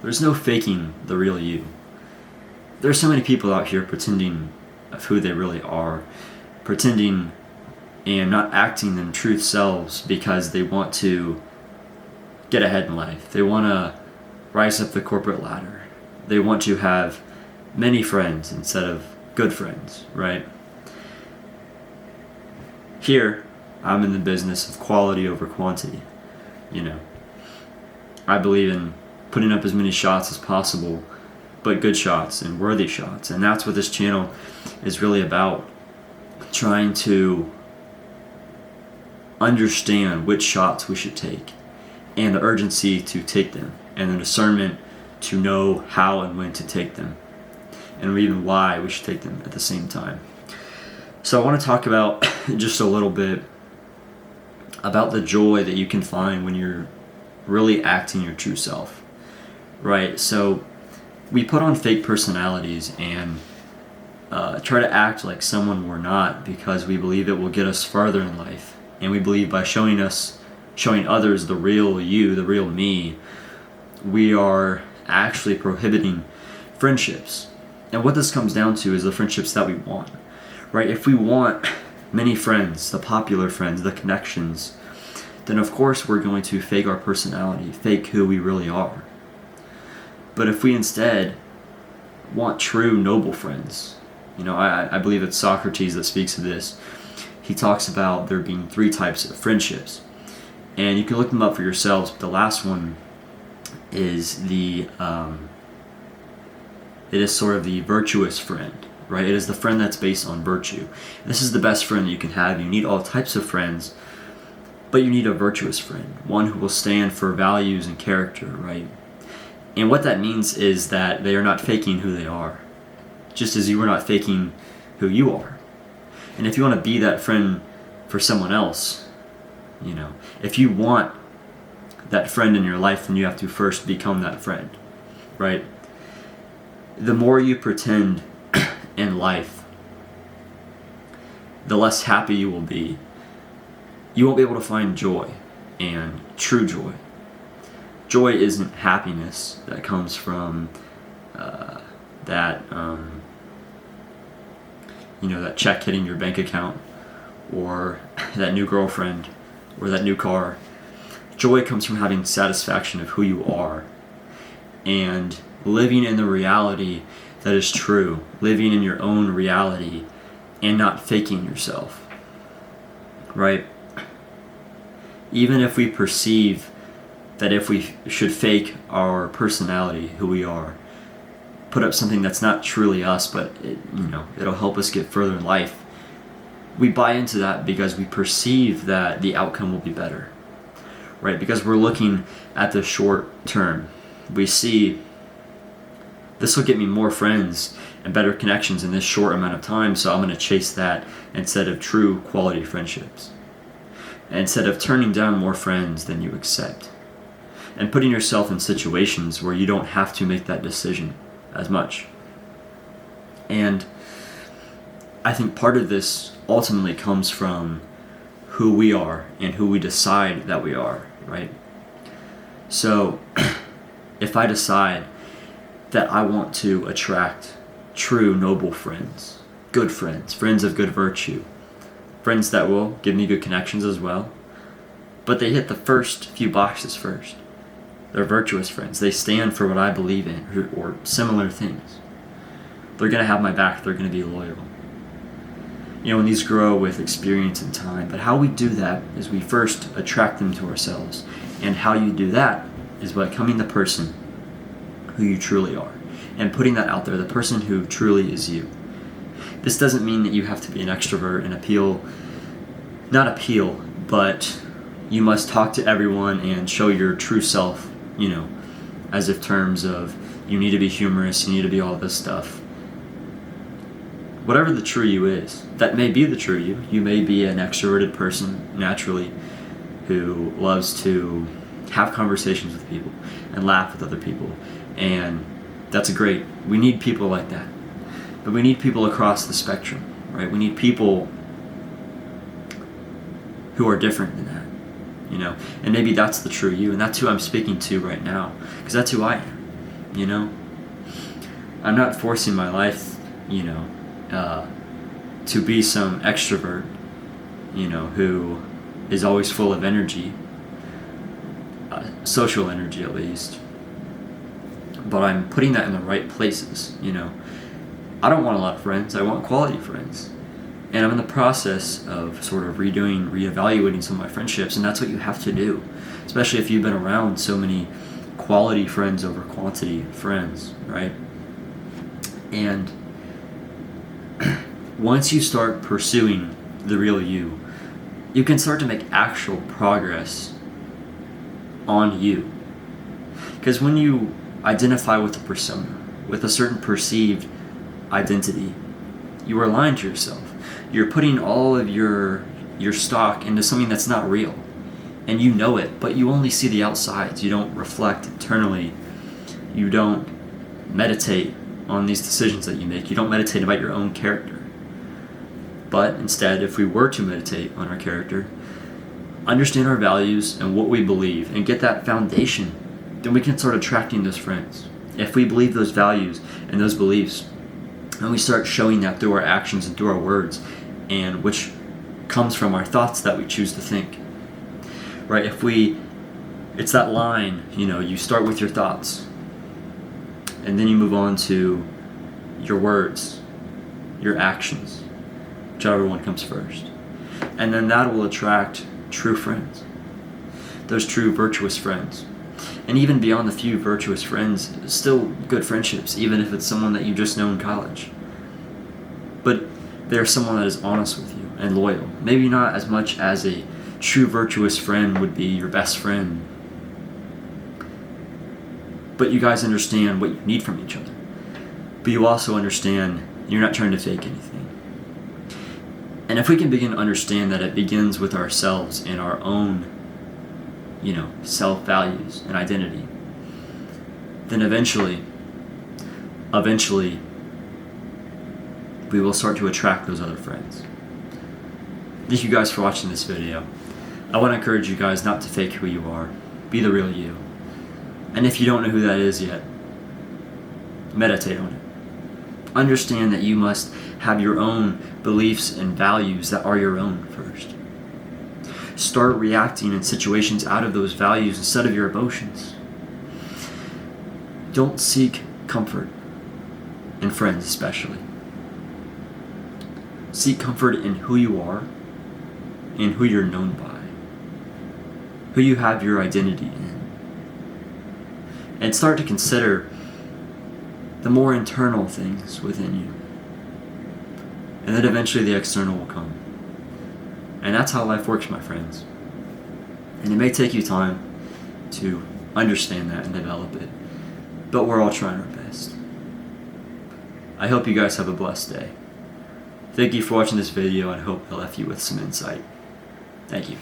There's no faking the real you. There's so many people out here pretending of who they really are, pretending and not acting their truth selves because they want to get ahead in life. They want to rise up the corporate ladder. They want to have many friends instead of good friends, right? Here, I'm in the business of quality over quantity. I believe in putting up as many shots as possible, but good shots and worthy shots. And that's what this channel is really about. Trying to understand which shots we should take and the urgency to take them and the discernment to know how and when to take them and even why we should take them at the same time. So I want to talk about just a little bit about the joy that you can find when you're really acting your true self, right? So we put on fake personalities and try to act like someone we're not because we believe it will get us further in life. And we believe by showing others the real you, the real me, we are actually prohibiting friendships. And what this comes down to is the friendships that we want, right? If we want many friends, the popular friends, the connections, then of course we're going to fake our personality, fake who we really are. But if we instead want true, noble friends, I believe it's Socrates that speaks of this. He talks about there being 3 types of friendships. And you can look them up for yourselves, but the last one is it is sort of the virtuous friend, right? It is the friend that's based on virtue. This is the best friend that you can have. You need all types of friends, but you need a virtuous friend, one who will stand for values and character, right? And what that means is that they are not faking who they are, just as you are not faking who you are. And if you want to be that friend for someone else, if you want that friend in your life, then you have to first become that friend, right? The more you pretend in life, the less happy you will be. You won't be able to find joy and true joy. Joy isn't happiness that comes from that check hitting your bank account or that new girlfriend or that new car. Joy comes from having satisfaction of who you are and living in the reality that is true, living in your own reality and not faking yourself, right? Even if we perceive that if we should fake our personality, who we are, put up something that's not truly us, but it'll help us get further in life, we buy into that because we perceive that the outcome will be better, right? Because we're looking at the short term. We see this will get me more friends and better connections in this short amount of time, so I'm going to chase that instead of true quality friendships. Instead of turning down more friends than you accept. And putting yourself in situations where you don't have to make that decision as much. And I think part of this ultimately comes from who we are and who we decide that we are, right? So if I decide that I want to attract true, noble friends, good friends, friends of good virtue, friends that will give me good connections as well, but they hit the first few boxes first. They're virtuous friends. They stand for what I believe in or similar things. They're going to have my back. They're going to be loyal. And these grow with experience and time. But how we do that is we first attract them to ourselves. And how you do that is by becoming the person who you truly are and putting that out there, the person who truly is you. This doesn't mean that you have to be an extrovert and not appeal, but you must talk to everyone and show your true self, as if terms of you need to be humorous, you need to be all this stuff. Whatever the true you is, that may be the true you. You may be an extroverted person naturally who loves to have conversations with people and laugh with other people, and that's great. We need people like that. But we need people across the spectrum, right? We need people who are different than that, and maybe that's the true you, and that's who I'm speaking to right now, because that's who I am. you know? I'm not forcing my life, to be some extrovert, who is always full of energy, social energy at least. But I'm putting that in the right places, I don't want a lot of friends, I want quality friends. And I'm in the process of sort of reevaluating some of my friendships, and that's what you have to do, especially if you've been around so many quality friends over quantity friends, right? And once you start pursuing the real you, you can start to make actual progress on you. Because when you identify with a persona, with a certain perceived identity, you are lying to yourself. You're putting all of your stock into something that's not real. And you know it, but you only see the outsides. You don't reflect internally. You don't meditate on these decisions that you make. You don't meditate about your own character. But instead, if we were to meditate on our character, understand our values and what we believe, and get that foundation, then we can start attracting those friends. If we believe those values and those beliefs, and we start showing that through our actions and through our words, and which comes from our thoughts that we choose to think. Right? It's that line, you start with your thoughts, and then you move on to your words, your actions, whichever one comes first. And then that will attract true friends, those true virtuous friends. And even beyond the few virtuous friends, still good friendships, even if it's someone that you just know in college. But they're someone that is honest with you and loyal. Maybe not as much as a true virtuous friend would be your best friend, but you guys understand what you need from each other. But you also understand you're not trying to fake anything. And if we can begin to understand that it begins with ourselves and our own, self-values and identity, then eventually, we will start to attract those other friends. Thank you guys for watching this video. I want to encourage you guys not to fake who you are. Be the real you. And if you don't know who that is yet, meditate on it. Understand that you must have your own beliefs and values that are your own first. Start reacting in situations out of those values instead of your emotions. Don't seek comfort in friends especially. Seek comfort in who you are, in who you're known by, who you have your identity in. And start to consider the more internal things within you. And then eventually the external will come. And that's how life works, my friends. And it may take you time to understand that and develop it, but we're all trying our best. I hope you guys have a blessed day. Thank you for watching this video, and I hope I left you with some insight. Thank you.